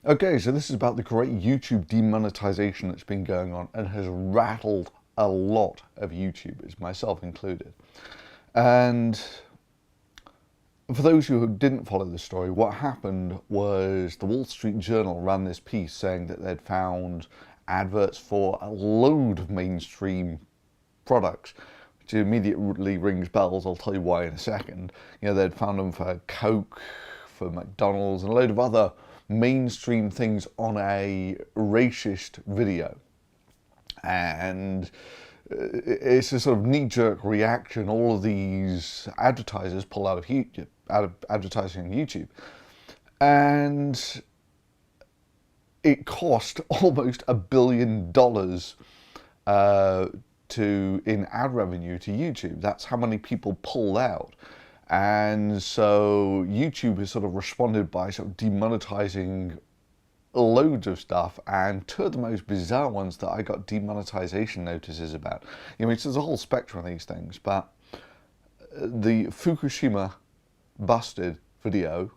Okay, so this is about the great YouTube demonetization that's been going on and has rattled a lot of YouTubers, myself included. And for those who didn't follow the story, what happened was the Wall Street Journal ran this piece saying that they'd found adverts for a load of mainstream products, which immediately rings bells. I'll tell you why in a second. You know, they'd found them for Coke, for McDonald's, and a load of other mainstream things on a racist video. And it's a sort of knee-jerk reaction. All of these advertisers pull out of YouTube, out of advertising on YouTube, and it cost almost $1 billion in ad revenue to YouTube. That's how many people pulled out. And so YouTube has sort of responded by sort of demonetizing loads of stuff, and two of the most bizarre ones that I got demonetization notices about. You know, there's a whole spectrum of these things, but the Fukushima busted video,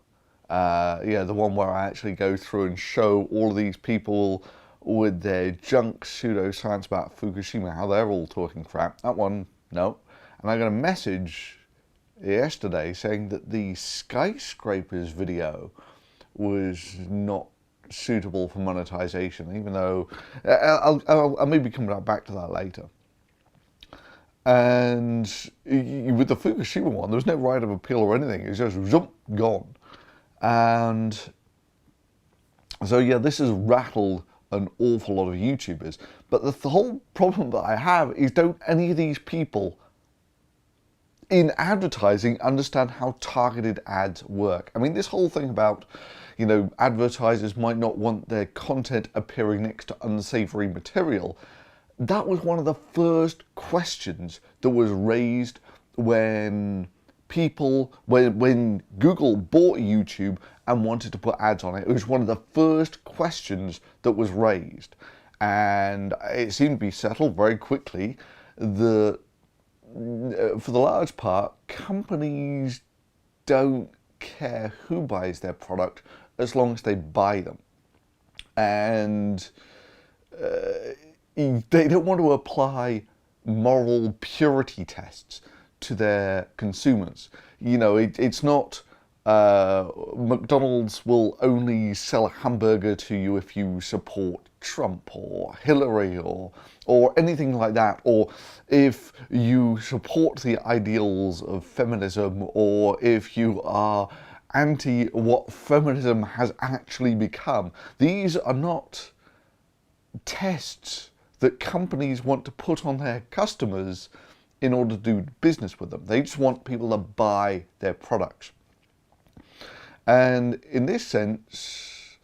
yeah, the one where I actually go through and show all of these people with their junk pseudoscience about Fukushima, how they're all talking crap. That one, no. And I got a message yesterday saying that the skyscrapers video was not suitable for monetization, even though I'll maybe come back to that later. And with the Fukushima one, there was no right of appeal or anything. It was just zoom, gone. And so yeah, this has rattled an awful lot of YouTubers. But the whole problem that I have is, don't any of these people in advertising understand how targeted ads work? I mean, this whole thing about, you know, advertisers might not want their content appearing next to unsavory material, that was one of the first questions that was raised when when Google bought YouTube and wanted to put ads on it. It was one of the first questions that was raised, and it seemed to be settled very quickly that for the large part, companies don't care who buys their product as long as they buy them. And they don't want to apply moral purity tests to their consumers. You know, it's not McDonald's will only sell a hamburger to you if you support Trump or Hillary or anything like that, or if you support the ideals of feminism, or if you are anti what feminism has actually become. These are not tests that companies want to put on their customers in order to do business with them. They just want people to buy their products. And in this sense,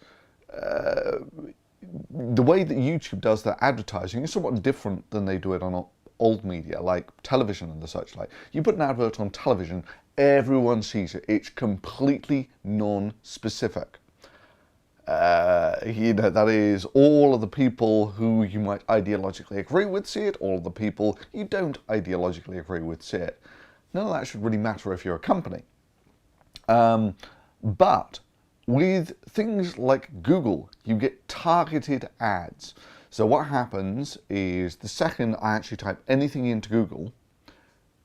the way that YouTube does their advertising is somewhat different than they do it on old media, like television and the such like. You put an advert on television, everyone sees it. It's completely non-specific. You know, that is, all of the people who you might ideologically agree with see it, all of the people you don't ideologically agree with see it. None of that should really matter if you're a company. But with things like Google, you get targeted ads. So what happens is, the second I actually type anything into Google,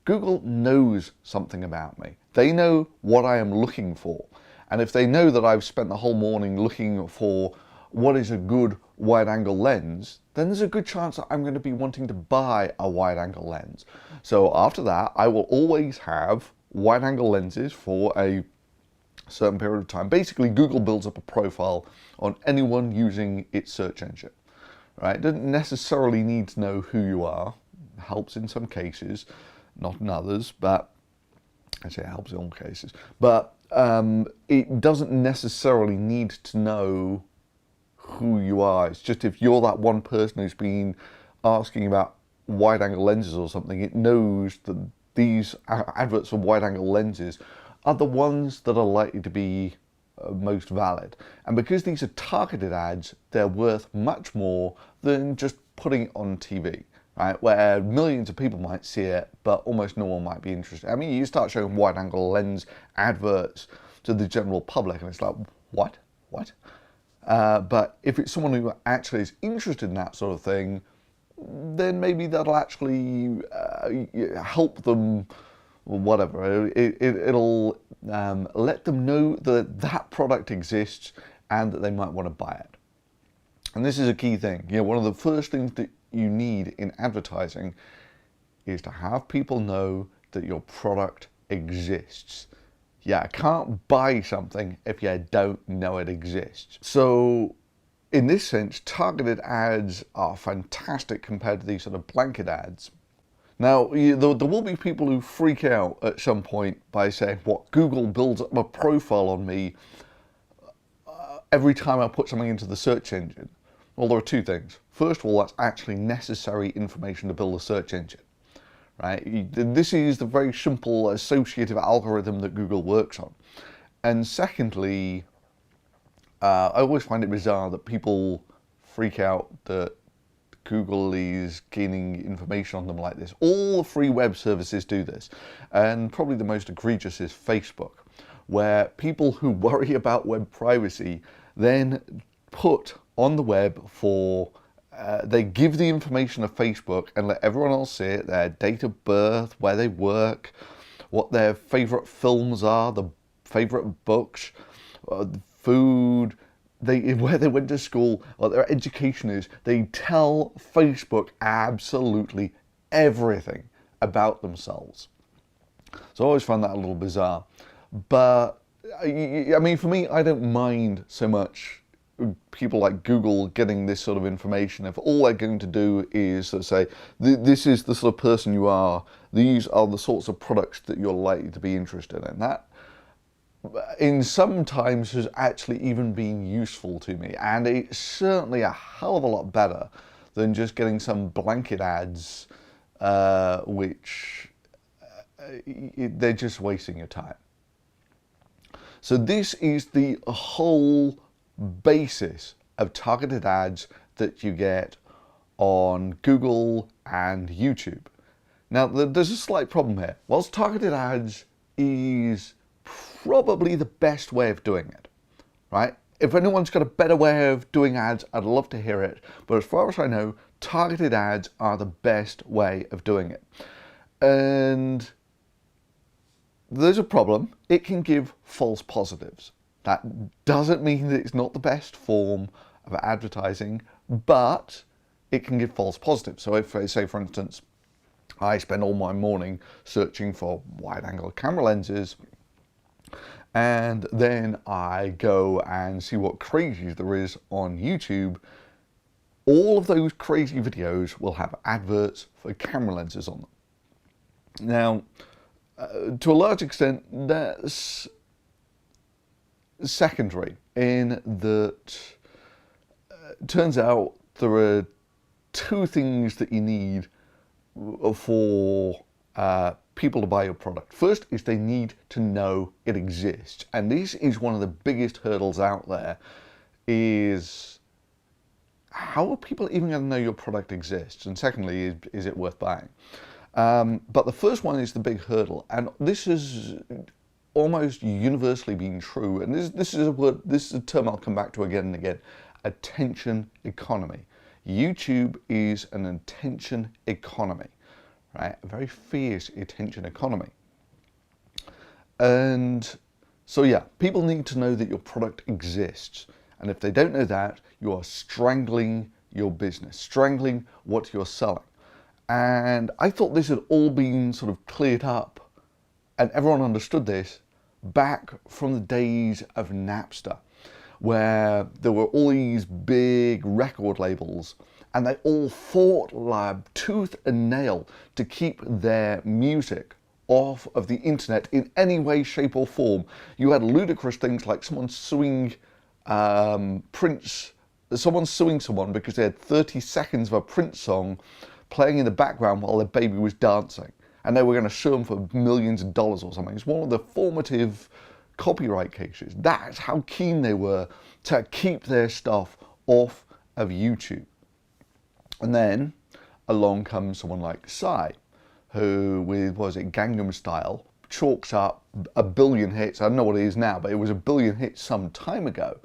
Google knows something about me. They know what I am looking for. And if they know that I've spent the whole morning looking for what is a good wide-angle lens, then there's a good chance that I'm going to be wanting to buy a wide-angle lens. So after that, I will always have wide-angle lenses for a certain period of time. Basically, Google builds up a profile on anyone using its search engine. Right? It doesn't necessarily need to know who you are. It helps in some cases, not in others, but actually it helps in all cases. But it doesn't necessarily need to know who you are. It's just if you're that one person who's been asking about wide-angle lenses or something, it knows that these adverts for wide-angle lenses are the ones that are likely to be most valid. And because these are targeted ads, they're worth much more than just putting it on TV, right? Where millions of people might see it, but almost no one might be interested. I mean, you start showing wide-angle lens adverts to the general public, and it's like, what? But if it's someone who actually is interested in that sort of thing, then maybe that'll actually help them, or whatever. It'll let them know that that product exists and that they might want to buy it. And this is a key thing. You know, one of the first things that you need in advertising is to have people know that your product exists. Yeah, I can't buy something if you don't know it exists. So in this sense, targeted ads are fantastic compared to these sort of blanket ads. Now, there will be people who freak out at some point by saying, what, Google builds up a profile on me every time I put something into the search engine. Well, there are two things. First of all, that's actually necessary information to build a search engine, right? This is the very simple associative algorithm that Google works on. And secondly, I always find it bizarre that people freak out that Google is gaining information on them like this. All the free web services do this, and probably the most egregious is Facebook, where people who worry about web privacy then put on the web they give the information of Facebook and let everyone else see it, their date of birth, where they work, what their favourite films are, the favourite books, food, where they went to school, what their education is. They tell Facebook absolutely everything about themselves. So I always find that a little bizarre. But, I mean, for me, I don't mind so much people like Google getting this sort of information if all they're going to do is sort of say, this is the sort of person you are, these are the sorts of products that you're likely to be interested in. That, in some times, has actually even been useful to me, and it's certainly a hell of a lot better than just getting some blanket ads which they're just wasting your time. So this is the whole basis of targeted ads that you get on Google and YouTube. Now, there's a slight problem here. Whilst targeted ads is probably the best way of doing it, right? If anyone's got a better way of doing ads, I'd love to hear it. But as far as I know, targeted ads are the best way of doing it. And there's a problem. It can give false positives. That doesn't mean that it's not the best form of advertising, but it can give false positives. So if, say, for instance, I spend all my morning searching for wide-angle camera lenses, and then I go and see what crazies there is on YouTube, all of those crazy videos will have adverts for camera lenses on them. Now, to a large extent, that's secondary in that turns out there are two things that you need for people to buy your product. First is they need to know it exists, and this is one of the biggest hurdles out there, is how are people even going to know your product exists, and secondly, is it worth buying? But the first one is the big hurdle, and this is almost universally been true, and this is a term I'll come back to again and again: attention economy. YouTube is an attention economy, right? A very fierce attention economy. And so yeah, people need to know that your product exists, and if they don't know that, you are strangling your business, strangling what you're selling. And I thought this had all been sort of cleared up and everyone understood this back from the days of Napster, where there were all these big record labels and they all fought like tooth and nail to keep their music off of the internet in any way, shape or form. You had ludicrous things like someone suing Prince, someone suing someone because they had 30 seconds of a Prince song playing in the background while their baby was dancing, and they were going to sue them for millions of dollars or something. It's one of the formative copyright cases. That's how keen they were to keep their stuff off of YouTube. And then along comes someone like Psy, who with, what was it, Gangnam Style, chalks up a billion hits. I don't know what it is now, but it was a billion hits some time ago.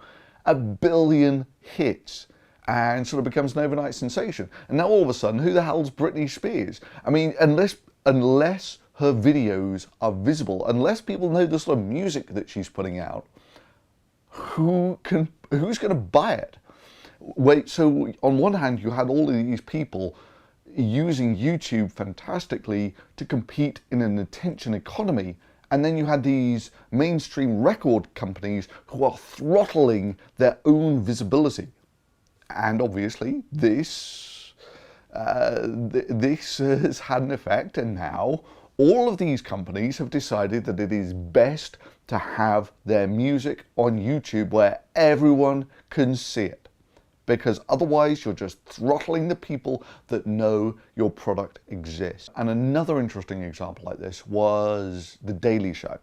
1 billion hits and sort of becomes an overnight sensation. And now all of a sudden, who the hell's Britney Spears? I mean, unless her videos are visible, unless people know the sort of music that she's putting out, who's going to buy it? Wait, so on one hand, you had all of these people using YouTube fantastically to compete in an attention economy, and then you had these mainstream record companies who are throttling their own visibility. And obviously this has had an effect, and now all of these companies have decided that it is best to have their music on YouTube where everyone can see it, because otherwise you're just throttling the people that know your product exists. And another interesting example like this was The Daily Show.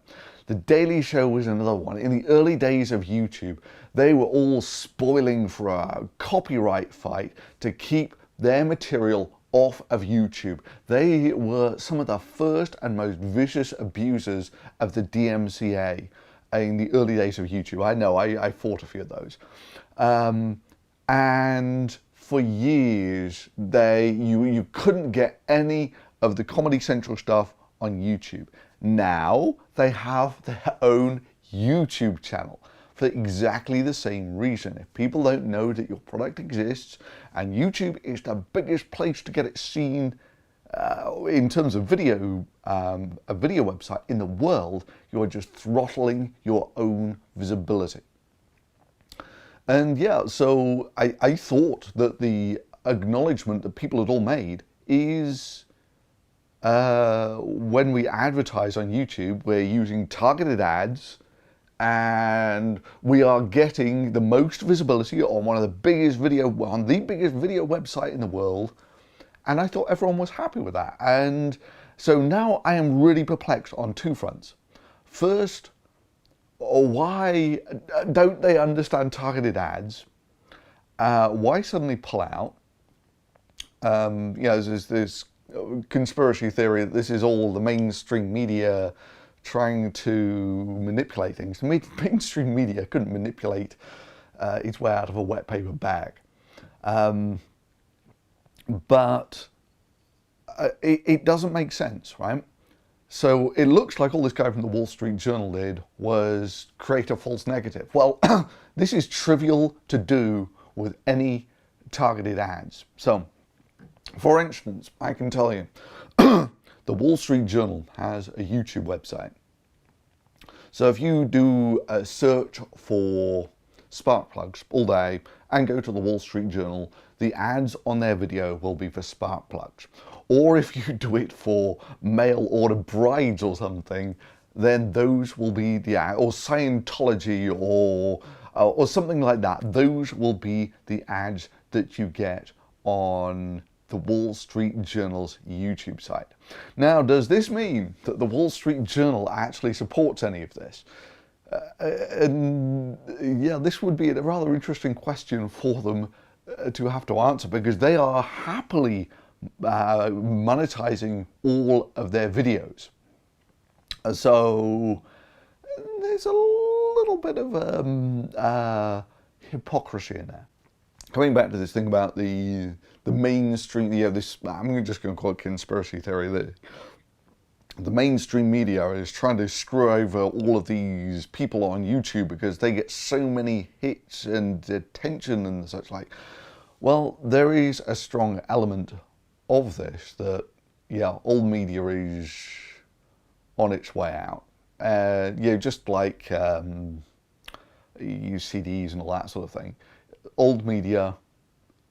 The Daily Show was another one. In the early days of YouTube, they were all spoiling for a copyright fight to keep their material off of YouTube. They were some of the first and most vicious abusers of the DMCA in the early days of YouTube. I know, I fought a few of those. And for years, you couldn't get any of the Comedy Central stuff on YouTube. Now they have their own YouTube channel for exactly the same reason. If people don't know that your product exists, and YouTube is the biggest place to get it seen in terms of video, a video website in the world, you are just throttling your own visibility. And yeah, so I thought that the acknowledgement that people had all made is when we advertise on YouTube, we're using targeted ads, and we are getting the most visibility on the biggest video website in the world. And I thought everyone was happy with that. And so now I am really perplexed on two fronts. First, why don't they understand targeted ads? Why suddenly pull out? You know, there's this conspiracy theory that this is all the mainstream media trying to manipulate things. The mainstream media couldn't manipulate its way out of a wet paper bag. But it doesn't make sense, right? So it looks like all this guy from the Wall Street Journal did was create a false negative. Well, this is trivial to do with any targeted ads. So, for instance, I can tell you, the Wall Street Journal has a YouTube website. So if you do a search for spark plugs all day and go to the Wall Street Journal, the ads on their video will be for spark plugs. Or if you do it for mail order brides or something, then those will be the ad, or Scientology or something like that. Those will be the ads that you get on the Wall Street Journal's YouTube site. Now, does this mean that the Wall Street Journal actually supports any of this? And yeah, this would be a rather interesting question for them to have to answer, because they are happily monetizing all of their videos. So there's a little bit of hypocrisy in there. Coming back to this thing about the mainstream, yeah, this, I'm just going to call it conspiracy theory, that the mainstream media is trying to screw over all of these people on YouTube because they get so many hits and attention and such like. Well, there is a strong element of this that, yeah, all media is on its way out. You know, just like CDs and all that sort of thing. Old media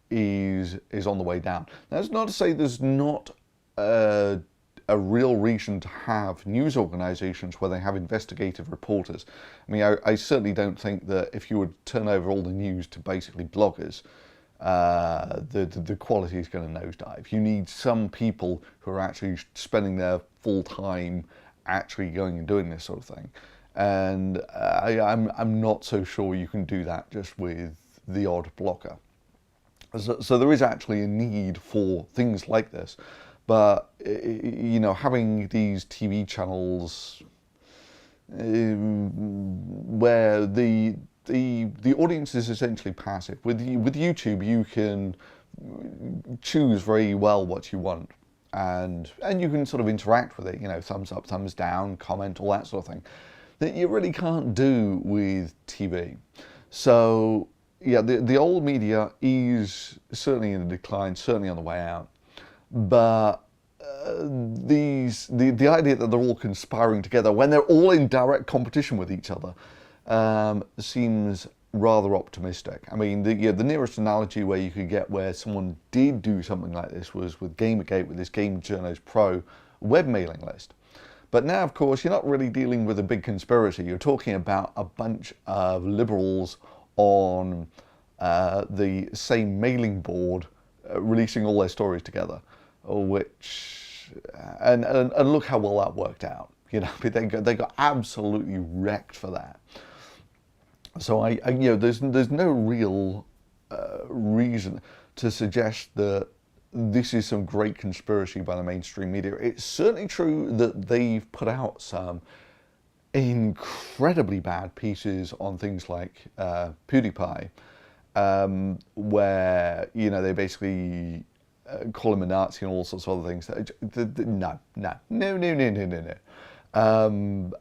is on the way down. That's not to say there's not a real reason to have news organizations where they have investigative reporters. I mean, I certainly don't think that if you would turn over all the news to basically bloggers, the quality is going to nosedive. You need some people who are actually spending their full time actually going and doing this sort of thing. And I'm not so sure you can do that just with the odd blogger. So there is actually a need for things like this, but you know, having these TV channels where the the audience is essentially passive. With YouTube, you can choose very well what you want, and you can sort of interact with it. You know, thumbs up, thumbs down, comment, all that sort of thing, that you really can't do with TV. So yeah, the old media is certainly in decline, certainly on the way out. But the idea that they're all conspiring together when they're all in direct competition with each other seems rather optimistic. I mean, the nearest analogy where you could get where someone did do something like this was with Gamergate, with this Game Journos Pro web mailing list. But now, of course, you're not really dealing with a big conspiracy. You're talking about a bunch of liberals on the same mailing board releasing all their stories together, which and look how well that worked out. You know, they got absolutely wrecked for that. So there's no real reason to suggest that this is some great conspiracy by the mainstream media. It's certainly true that they've put out some incredibly bad pieces on things like PewDiePie, where they basically call him a Nazi and all sorts of other things. No.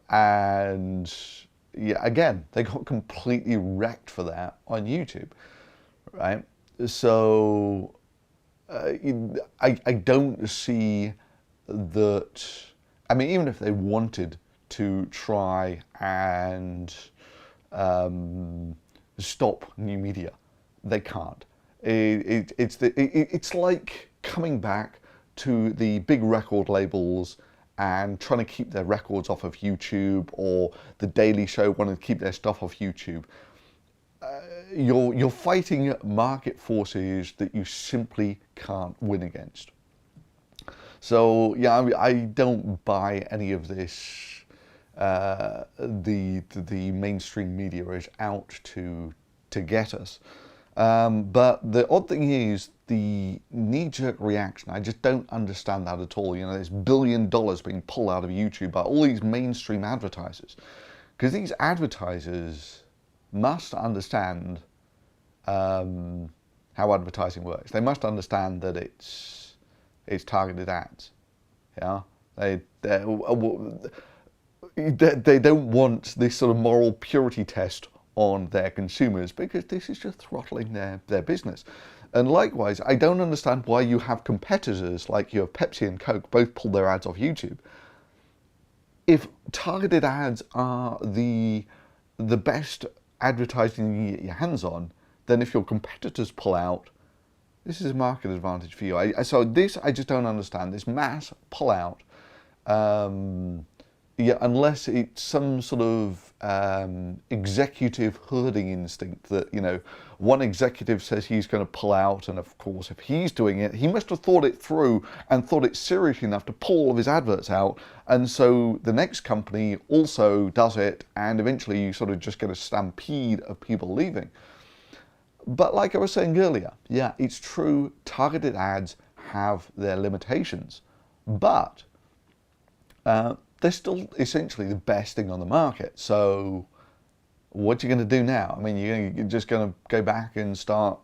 And yeah, again, they got completely wrecked for that on YouTube, right? So I don't see that. I mean, even if they wanted to try and stop new media, they can't. It's like coming back to the big record labels and trying to keep their records off of YouTube, or the Daily Show wanting to keep their stuff off YouTube. You're fighting market forces that you simply can't win against. So yeah, I don't buy any of this. The mainstream media is out to get us. But the odd thing is the knee-jerk reaction. I just don't understand that at all. There's $1 billion being pulled out of YouTube by all these mainstream advertisers, because these advertisers must understand how advertising works. They must understand that it's targeted ads. Yeah, they don't want this sort of moral purity test on their consumers, because this is just throttling their business. And likewise, I don't understand why you have competitors like you have Pepsi and Coke both pull their ads off YouTube. If targeted ads are the best advertising you can get your hands on, then if your competitors pull out, this is a market advantage for you. So this I just don't understand, this mass pull out. Yeah, unless it's some sort of executive herding instinct that, one executive says he's going to pull out, and of course if he's doing it, he must have thought it through and thought it seriously enough to pull all of his adverts out, and so the next company also does it, and eventually you sort of just get a stampede of people leaving. But like I was saying earlier, yeah, it's true, targeted ads have their limitations, but they're still essentially the best thing on the market. So what are you going to do now? I mean, you're just going to go back and start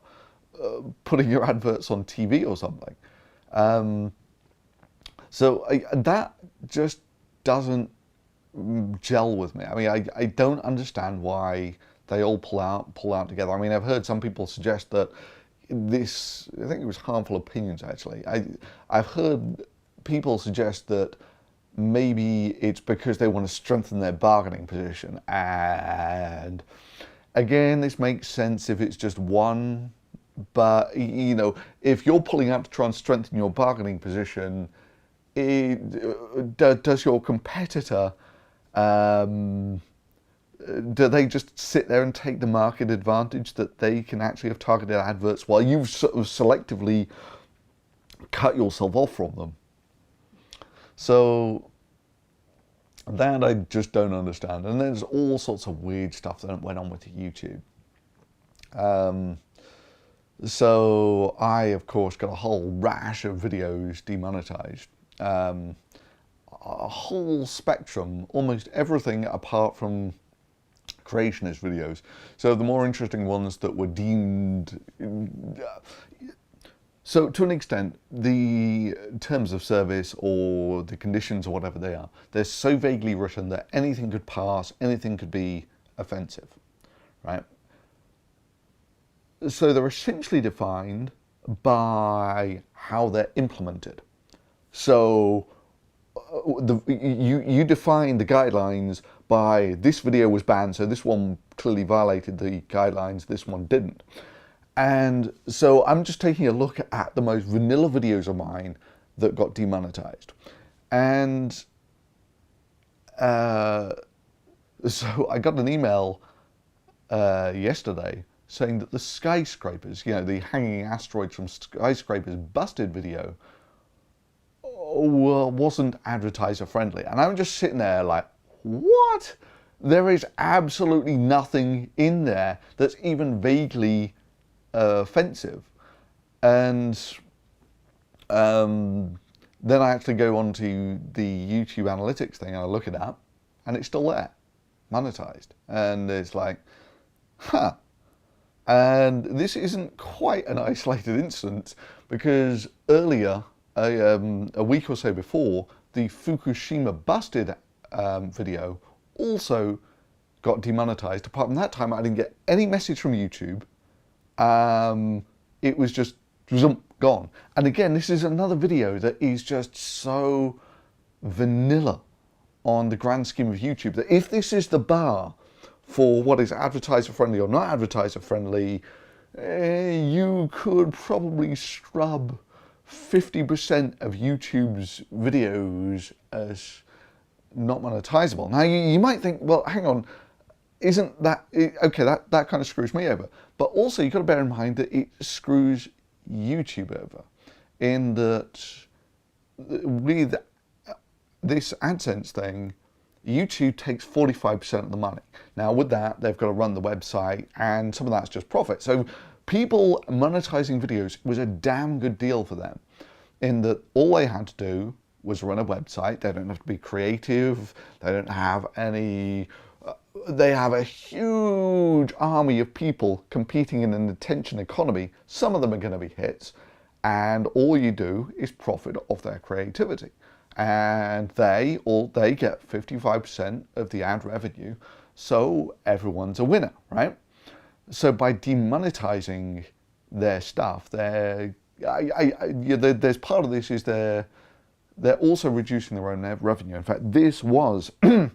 putting your adverts on TV or something. So that just doesn't gel with me. I mean, I don't understand why they all pull out together. I mean, I've heard some people suggest that this, I think it was Harmful Opinions actually, I've heard people suggest that maybe it's because they want to strengthen their bargaining position. And again, this makes sense if it's just one, but if you're pulling out to try and strengthen your bargaining position, does your competitor, do they just sit there and take the market advantage that they can actually have targeted adverts while you've sort of selectively cut yourself off from them? So that I just don't understand. And there's all sorts of weird stuff that went on with YouTube. So I, of course, got a whole rash of videos demonetized. A whole spectrum, almost everything apart from creationist videos. So the more interesting ones that were deemed... So to an extent, the terms of service or the conditions or whatever they are, they're so vaguely written that anything could pass, anything could be offensive, right? So they're essentially defined by how they're implemented. So you define the guidelines by this video was banned, so this one clearly violated the guidelines, this one didn't. And so I'm just taking a look at the most vanilla videos of mine that got demonetized. And so I got an email yesterday saying that the skyscrapers, you know, the hanging asteroids from skyscrapers busted video wasn't advertiser friendly. And I'm just sitting there like, what? There is absolutely nothing in there that's even vaguely offensive. And then I actually go onto the YouTube analytics thing and I look it up and it's still there, monetized. And it's like, huh. And this isn't quite an isolated instance, because earlier, a week or so before, the Fukushima busted video also got demonetized. Apart from that time, I didn't get any message from YouTube. It was just gone. And again, this is another video that is just so vanilla on the grand scheme of YouTube, that if this is the bar for what is advertiser friendly or not advertiser friendly, you could probably scrub 50% of YouTube's videos as not monetizable. Now you might think, well, hang on, isn't that, okay, that kind of screws me over. But also you've got to bear in mind that it screws YouTube over, in that with this AdSense thing, YouTube takes 45% of the money. Now with that, they've got to run the website, and some of that's just profit. So people monetizing videos was a damn good deal for them, in that all they had to do was run a website. They don't have to be creative. They don't have any... They have a huge army of people competing in an attention economy. Some of them are going to be hits, and all you do is profit off their creativity. And they get 55% of the ad revenue, so everyone's a winner, right? So by demonetizing their stuff, there's part of this is they're also reducing their own revenue. In fact, this was, I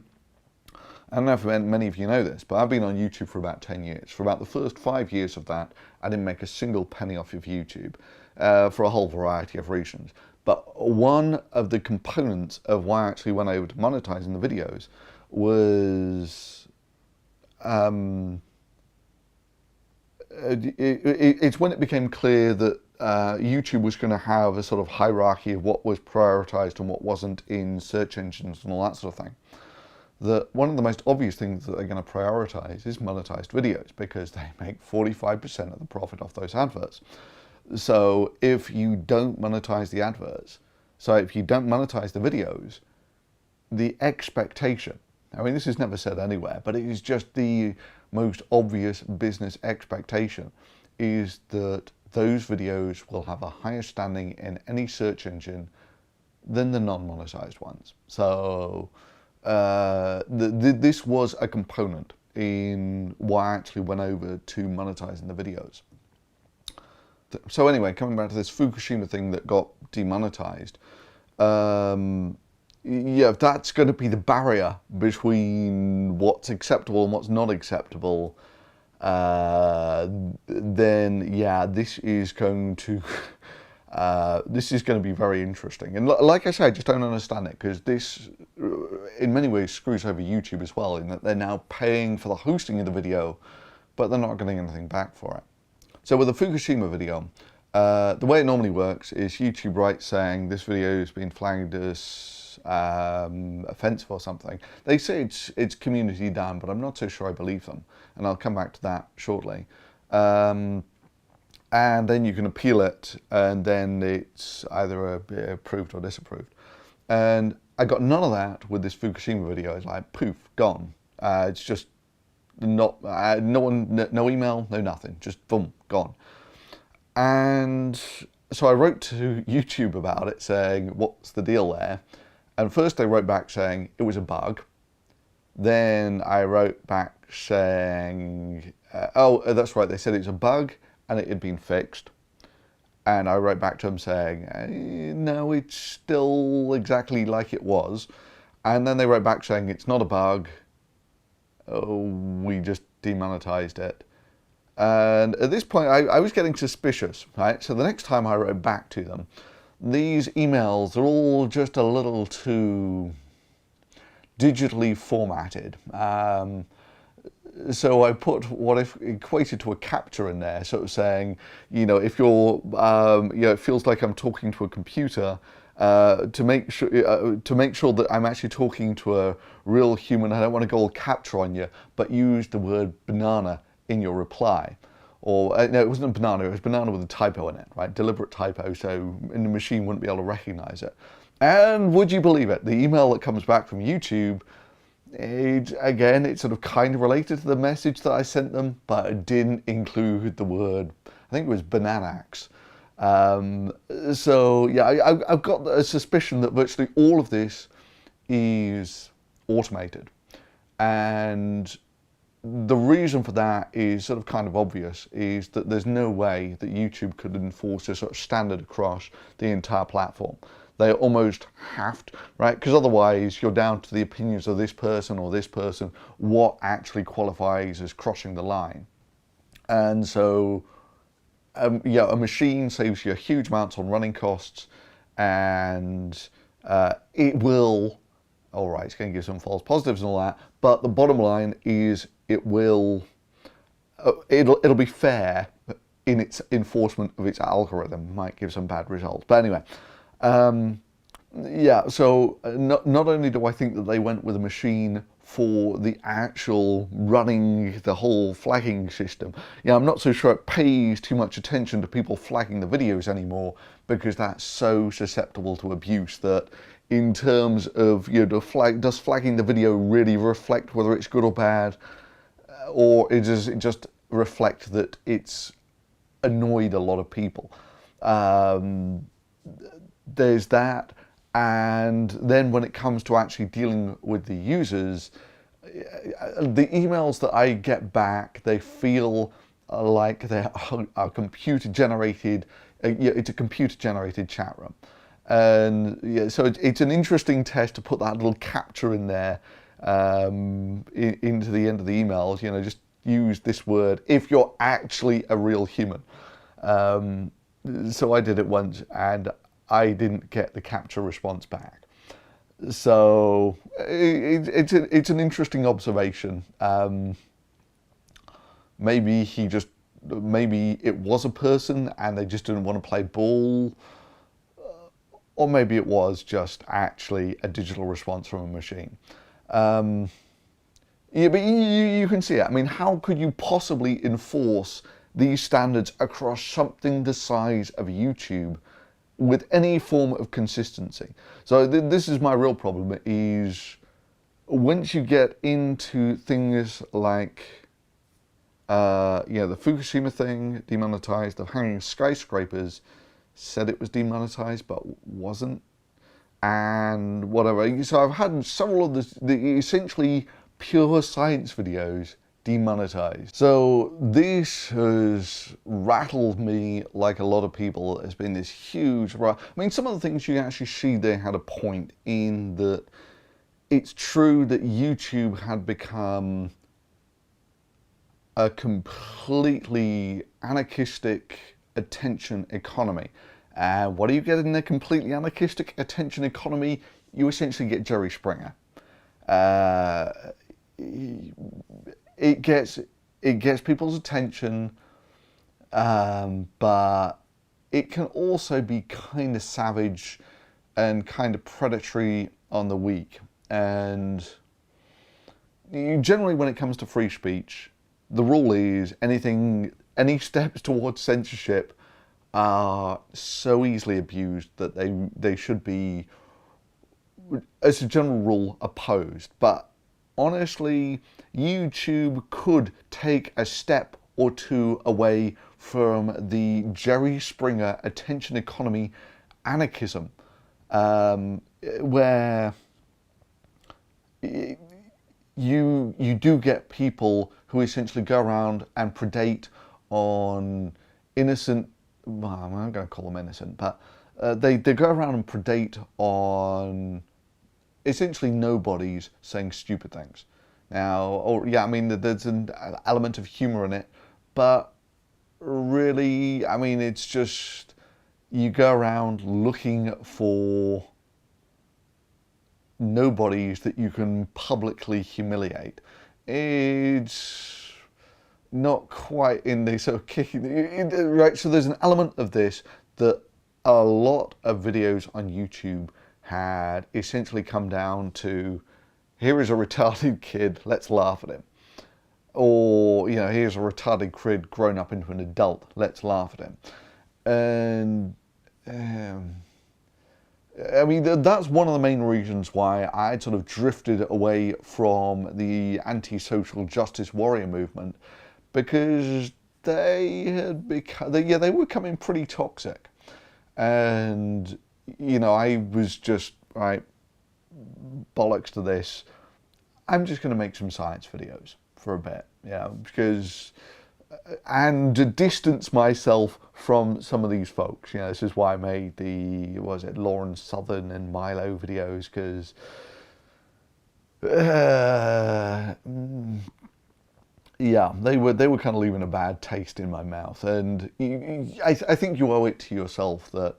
don't know if many of you know this, but I've been on YouTube for about 10 years. For about the first 5 years of that, I didn't make a single penny off of YouTube for a whole variety of reasons. But one of the components of why I actually went over to monetizing the videos was it's when it became clear that YouTube was going to have a sort of hierarchy of what was prioritized and what wasn't in search engines and all that sort of thing. That one of the most obvious things that they're going to prioritize is monetized videos, because they make 45% of the profit off those adverts. So if you don't monetize the adverts, so if you don't monetize the videos, the expectation, I mean, this is never said anywhere, but it is just the most obvious business expectation, is that those videos will have a higher standing in any search engine than the non-monetized ones. So this was a component in why I actually went over to monetizing the videos. So anyway, coming back to this Fukushima thing that got demonetized, yeah, that's going to be the barrier between what's acceptable and what's not acceptable. Then yeah, this is going to be very interesting. And like I said, I just don't understand it, because this, in many ways, screws over YouTube as well, in that they're now paying for the hosting of the video, but they're not getting anything back for it. So with the Fukushima video, the way it normally works is YouTube writes saying this video has been flagged as offensive or something. They say it's community down, but I'm not so sure I believe them, and I'll come back to that shortly. And then you can appeal it, and then it's either approved or disapproved. And I got none of that with this Fukushima video. It's like, poof, gone. It's just not no one, no email, no nothing, just boom, gone. And so I wrote to YouTube about it, saying, what's the deal there? And first they wrote back saying it was a bug. Then I wrote back saying, oh, that's right, they said it was a bug and it had been fixed. And I wrote back to them saying, no, it's still exactly like it was. And then they wrote back saying it's not a bug, we just demonetized it. And at this point, I was getting suspicious, right? So the next time I wrote back to them, these emails are all just a little too digitally formatted. So I put what if equated to a captcha in there, sort of saying, you know, if you're, it feels like I'm talking to a computer, to make sure that I'm actually talking to a real human. I don't want to go all captcha on you, but use the word banana in your reply. Or, no, it wasn't a banana, it was banana with a typo in it, right? Deliberate typo, so the machine wouldn't be able to recognize it. And would you believe it? The email that comes back from YouTube, again, it's sort of kind of related to the message that I sent them, but it didn't include the word, I think it was bananax. So yeah, I've got a suspicion that virtually all of this is automated. And the reason for that is sort of kind of obvious, is that there's no way that YouTube could enforce a sort of standard across the entire platform. They almost have to, right? Because otherwise you're down to the opinions of this person or this person, what actually qualifies as crossing the line. And so, yeah, a machine saves you huge amounts on running costs, and it will, all right, it's going to give some false positives and all that, but the bottom line is it will, it'll be fair in its enforcement of its algorithm. Might give some bad results, but anyway. Yeah, so not only do I think that they went with a machine for the actual running the whole flagging system, yeah, I'm not so sure it pays too much attention to people flagging the videos anymore, because that's so susceptible to abuse that in terms of, you know, does flagging the video really reflect whether it's good or bad, or does it just reflect that it's annoyed a lot of people? There's that, and then when it comes to actually dealing with the users, the emails that I get back, they feel like they are computer generated. It's a computer generated chat room, and yeah, so it's an interesting test to put that little captcha in there into the end of the emails. You know, just use this word if you're actually a real human. So I did it once, and I didn't get the captcha response back. So it's an interesting observation. Maybe it was a person and they just didn't want to play ball, or maybe it was just actually a digital response from a machine. Yeah, but you can see it. I mean, how could you possibly enforce these standards across something the size of YouTube with any form of consistency? So this is my real problem, is once you get into things like, the Fukushima thing, demonetized, the hanging skyscrapers, said it was demonetized but wasn't, and whatever. So I've had several of the essentially pure science videos demonetized. So this has rattled me like a lot of people. There's been this huge, I mean, some of the things you actually see they had a point in, that it's true that YouTube had become a completely anarchistic attention economy. And what do you get in a completely anarchistic attention economy? You essentially get Jerry Springer. It gets people's attention, but it can also be kind of savage and kind of predatory on the weak. And generally when it comes to free speech, the rule is any steps towards censorship are so easily abused that they should be, as a general rule, opposed. But honestly, YouTube could take a step or two away from the Jerry Springer attention economy anarchism, where you do get people who essentially go around and predate on innocent, well, I'm not going to call them innocent, but they go around and predate on essentially nobodies saying stupid things. Now, or yeah, I mean, there's an element of humor in it, but really, I mean, it's just, you go around looking for nobodies that you can publicly humiliate. It's not quite in the sort of kicking, right? So there's an element of this that a lot of videos on YouTube had essentially come down to, here is a retarded kid, let's laugh at him. Or, you know, here's a retarded kid grown up into an adult, let's laugh at him. And I mean, that's one of the main reasons why I sort of drifted away from the anti-social justice warrior movement, because they had become, they were becoming pretty toxic. And, you know, I was just, right, bollocks to this. I'm just going to make some science videos for a bit, yeah, because, and to distance myself from some of these folks. You know, this is why I made the, was it Lauren Southern and Milo videos, because yeah, they were kind of leaving a bad taste in my mouth. And I think you owe it to yourself that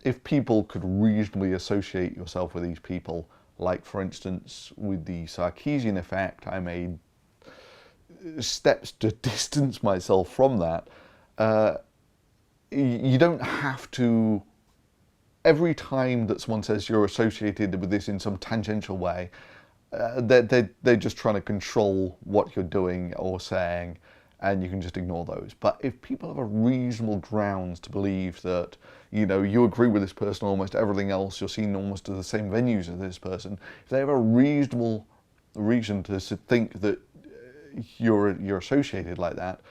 if people could reasonably associate yourself with these people, like for instance with the Sarkeesian effect, I made steps to distance myself from that. You don't have to, every time that someone says you're associated with this in some tangential way, they're just trying to control what you're doing or saying, and you can just ignore those. But if people have a reasonable grounds to believe that, you know, you agree with this person on almost everything else, you're seen almost to the same venues as this person, if they have a reasonable reason to think that you're associated like that,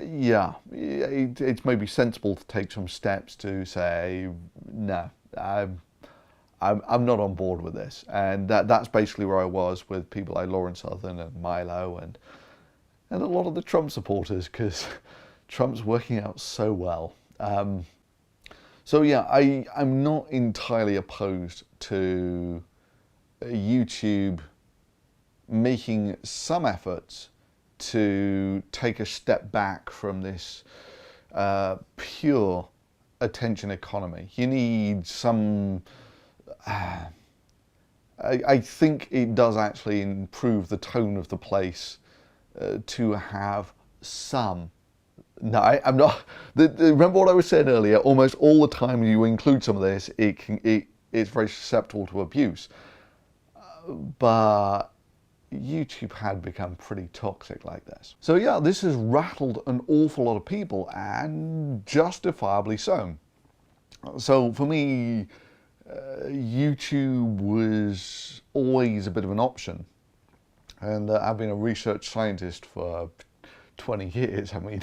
yeah, it's maybe sensible to take some steps to say, no, I'm not on board with this. And that's basically where I was with people like Lauren Southern and Milo and a lot of the Trump supporters, because Trump's working out so well. So yeah, I'm not entirely opposed to YouTube making some efforts to take a step back from this pure attention economy. You need some, I think it does actually improve the tone of the place to have some. No, I'm not. Remember what I was saying earlier? Almost all the time you include some of this, it's very susceptible to abuse. But YouTube had become pretty toxic like this. So yeah, this has rattled an awful lot of people, and justifiably so. So for me, YouTube was always a bit of an option. And I've been a research scientist for 20 years. I mean,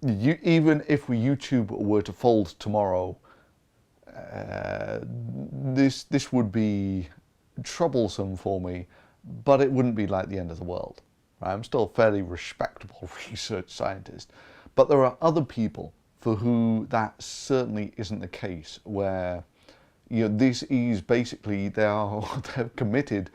even if YouTube were to fold tomorrow, this would be troublesome for me, but it wouldn't be like the end of the world. Right? I'm still a fairly respectable research scientist, but there are other people for who that certainly isn't the case, where, you know, this is basically, they're committed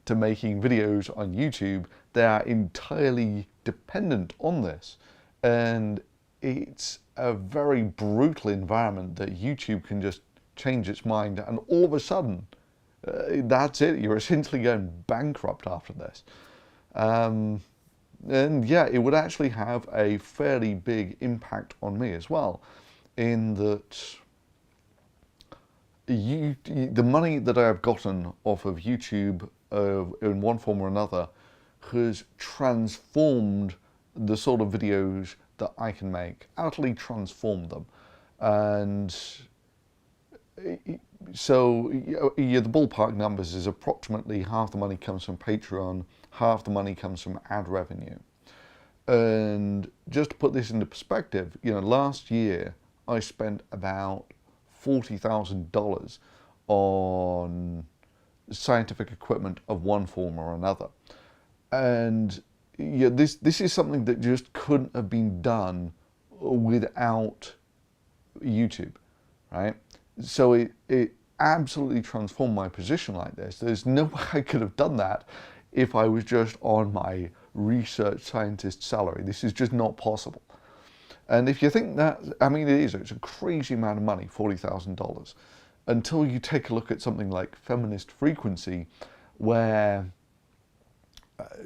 to making videos on YouTube. They are entirely dependent on this, and it's a very brutal environment that YouTube can just change its mind, and all of a sudden, that's it. You're essentially going bankrupt after this. And yeah, it would actually have a fairly big impact on me as well, in that the money that I have gotten off of YouTube in one form or another has transformed the sort of videos that I can make, utterly transformed them. And So yeah, the ballpark numbers is approximately half the money comes from Patreon, half the money comes from ad revenue. And just to put this into perspective, last year I spent about $40,000 on scientific equipment of one form or another. And yeah, this is something that just couldn't have been done without YouTube, right? So it absolutely transformed my position like this. There's no way I could have done that if I was just on my research scientist salary. This is just not possible. And if you think that, I mean, it's a crazy amount of money, $40,000, until you take a look at something like Feminist Frequency, where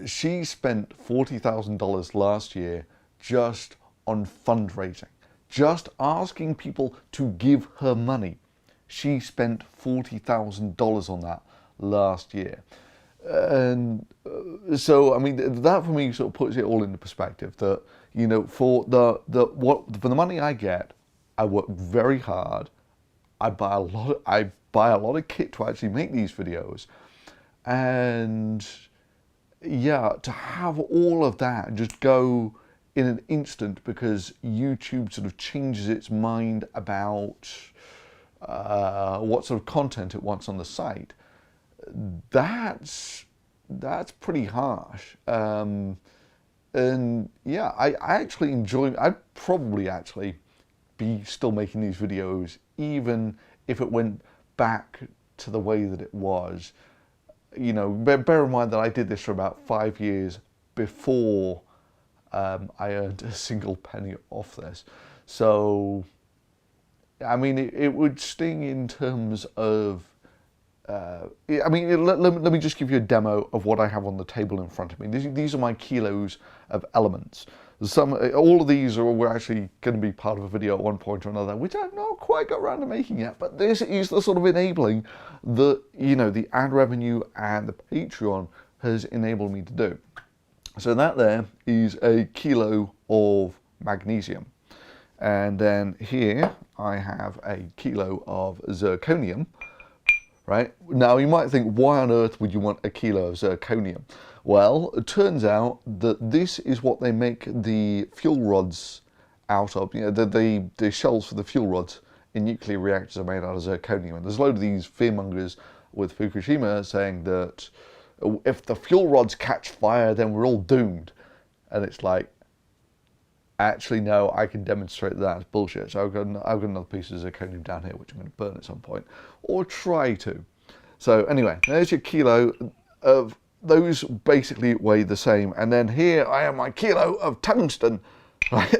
she spent $40,000 last year just on fundraising, just asking people to give her money. She spent $40,000 on that last year. And so, I mean, that for me sort of puts it all into perspective that, for for the money I get, I work very hard. I buy a lot of kit to actually make these videos. And yeah, to have all of that just go in an instant because YouTube sort of changes its mind about what sort of content it wants on the site, that's pretty harsh. And yeah, I actually enjoy, I'd probably actually be still making these videos even if it went back to the way that it was. Bear in mind that I did this for about 5 years before I earned a single penny off this. So, I mean, it would sting in terms of, I mean, let me just give you a demo of what I have on the table in front of me. These are my kilos of elements. All of these were actually going to be part of a video at one point or another, which I've not quite got around to making yet. But this is the sort of enabling that, the ad revenue and the Patreon has enabled me to do. So that there is a kilo of magnesium. And then here I have a kilo of zirconium. Right? Now you might think, why on earth would you want a kilo of zirconium? Well, it turns out that this is what they make the fuel rods out of. The shells for the fuel rods in nuclear reactors are made out of zirconium. And there's a load of these fearmongers with Fukushima saying that if the fuel rods catch fire, then we're all doomed. And it's like, actually, no, I can demonstrate that's bullshit. So I've got another piece of zirconium down here, which I'm going to burn at some point, or try to. So anyway, there's your kilo of those, basically weigh the same. And then here I have my kilo of tungsten, right?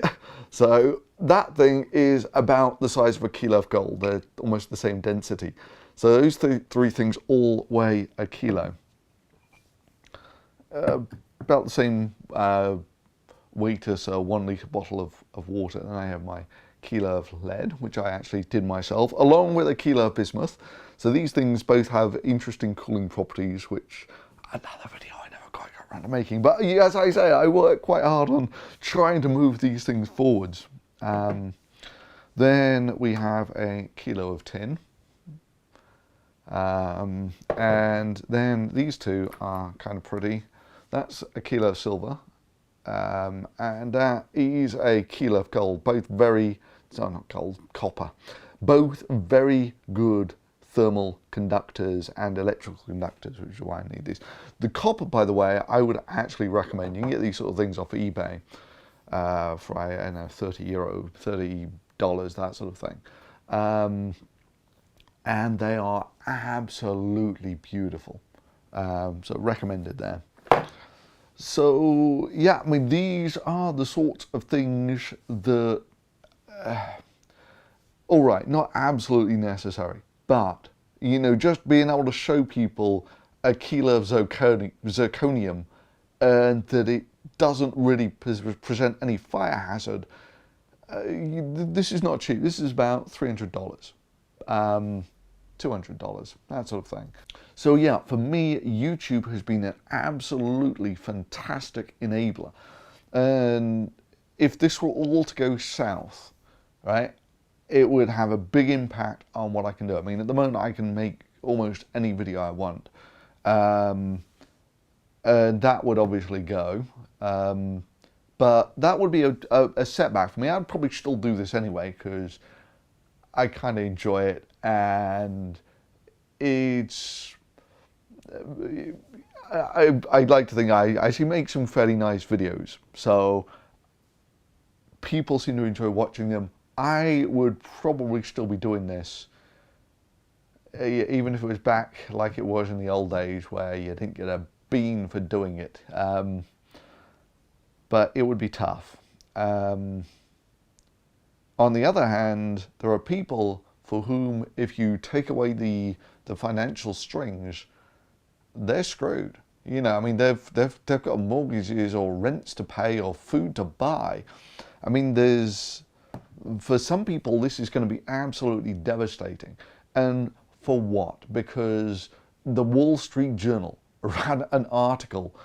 So that thing is about the size of a kilo of gold. They're almost the same density. So those three things all weigh a kilo. About the same weight as a 1 litre bottle of water. And I have my kilo of lead, which I actually did myself, along with a kilo of bismuth. So these things both have interesting cooling properties, which another video I never quite got around to making. But as I say, I work quite hard on trying to move these things forwards. Then we have a kilo of tin. And then these two are kind of pretty. That's a kilo of silver. And that is a kilo of gold, both not gold, copper, both very good thermal conductors and electrical conductors, which is why I need these. The copper, by the way, I would actually recommend. You can get these sort of things off eBay for, I don't know, €30, $30, that sort of thing. And they are absolutely beautiful. So recommended there. So yeah, I mean, these are the sorts of things that, all right, not absolutely necessary, but, just being able to show people a kilo of zirconium and that it doesn't really present any fire hazard, this is not cheap. This is about $300. $200, that sort of thing. So yeah, for me, YouTube has been an absolutely fantastic enabler. And if this were all to go south, right, it would have a big impact on what I can do. I mean, at the moment I can make almost any video I want. That would obviously go. But that would be a setback for me. I'd probably still do this anyway because I kind of enjoy it, and it's... I'd like to think I actually make some fairly nice videos, so people seem to enjoy watching them. I would probably still be doing this, even if it was back like it was in the old days where you didn't get a bean for doing it. But it would be tough. On the other hand, there are people for whom if you take away the financial strings, they're screwed. You know, I mean, they've got mortgages or rents to pay or food to buy. I mean, for some people, this is going to be absolutely devastating. And for what? Because the Wall Street Journal ran an article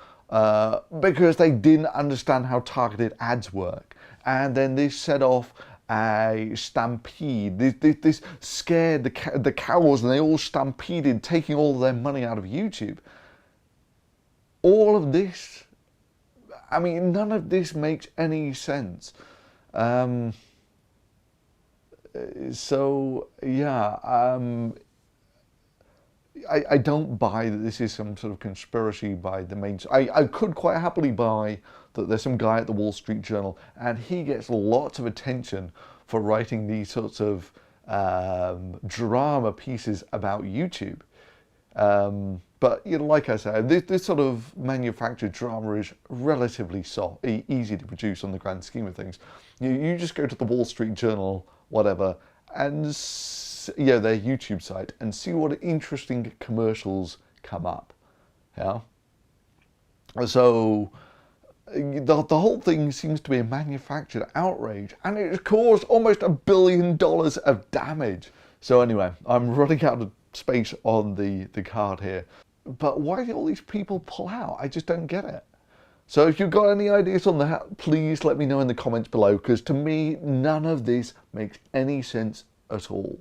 because they didn't understand how targeted ads work. And then this set off a stampede. This scared the cows, and they all stampeded, taking all their money out of YouTube. All of this, I mean, none of this makes any sense. So, yeah, I don't buy that this is some sort of conspiracy by the main... I could quite happily buy that there's some guy at the Wall Street Journal and he gets lots of attention for writing these sorts of drama pieces about YouTube. But, you know, like I said, this sort of manufactured drama is relatively easy to produce on the grand scheme of things. You just go to the Wall Street Journal, whatever, and yeah, their YouTube site, and see what interesting commercials come up. Yeah. So the whole thing seems to be a manufactured outrage, and it's caused almost $1 billion of damage. So anyway, I'm running out of space on the card here. But why do all these people pull out? I just don't get it. So if you've got any ideas on that, please let me know in the comments below, because to me, none of this makes any sense at all.